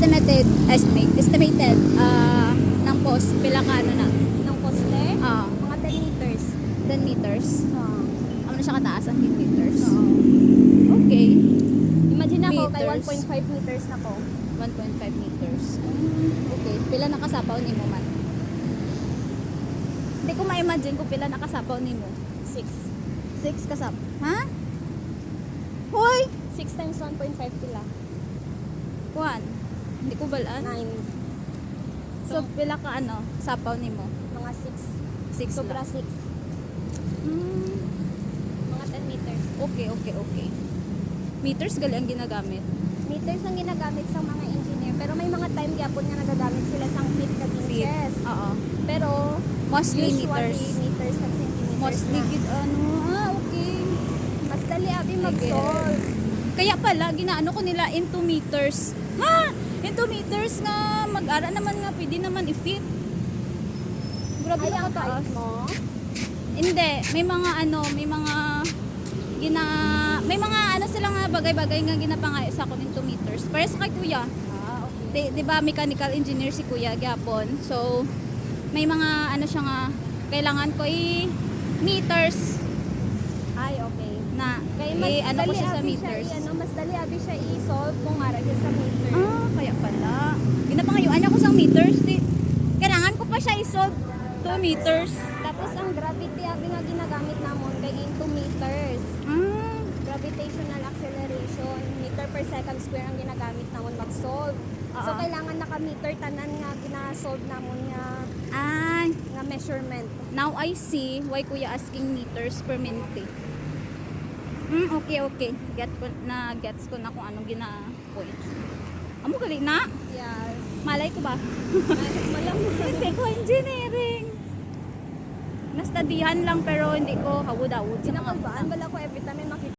estimated ng post, pila ka ano na? Ng poste? Ah, Mga 10 meters. 10 meters. Oo. Ano na siya kataas ang 10 meters? Oo. Okay. Imagine ako, kay Meters. 1.5 meters na ko. 1.5 meters. Okay. Pila nakasapaw ni mo man? Hindi ko ma-imagine kung pila nakasapaw ni mo. 6. 6 kasap. Ha? Hoy! 6 times 1.5 pila. 1. Hindi ko balaan. 9. So, pila ka ano, sapaw ni mo? Mga 6. 6 Sobra lang. 6. Mga 10 meters. Okay. Meters gali ang ginagamit. Meters ang ginagamit sa mga engineer. Pero may mga time gyapon nga nagagamit sila sang feet kag inches. Oo. Pero Mostly usually meters. meters at centimeters Mostly na. gid ano. Okay. Mas dali abi Sige. mag-solve. Kaya pala ginaano ko nila into meters. Ha? Into meters nga mag-ara naman nga pwede naman i-fit. Grabe Ay, ang nakataas. height mo. Hindi, may mga ano, may mga ano sila nga bagay-bagay nga ginapangayo sa akin into meters. Para sa kay kuya. Ah, okay. Di ba mechanical engineer si kuya gyapon. So may mga ano siya nga kailangan ko meters Ay, okay. na Kaya mas ano ko dali siya sa abi meters. ano, mas dali abi siya i-solve kung ara siya sa meters. Ah, kaya pala. Ginapangayuan niya ko sa meters. Kailangan ko pa siya i-solve 2 meters. Tapos ang gravity abi nga ginagamit namon kay into meters. Ah, Gravitational acceleration, meter per second square ang ginagamit namon mag-solve. So Oo. kailangan naka-meter tanan nga gina-solve namon nga measurement. now I see why kuya asking meters per minute. Okay. Gets ko na kung anong gina-point. Amo gali na? Yes. Malay ko ba? Malam Hindi ko engineering. Nastadihan lang pero hindi ko hawud-hawud sa mga Sinakalbaan bala ko every time may makita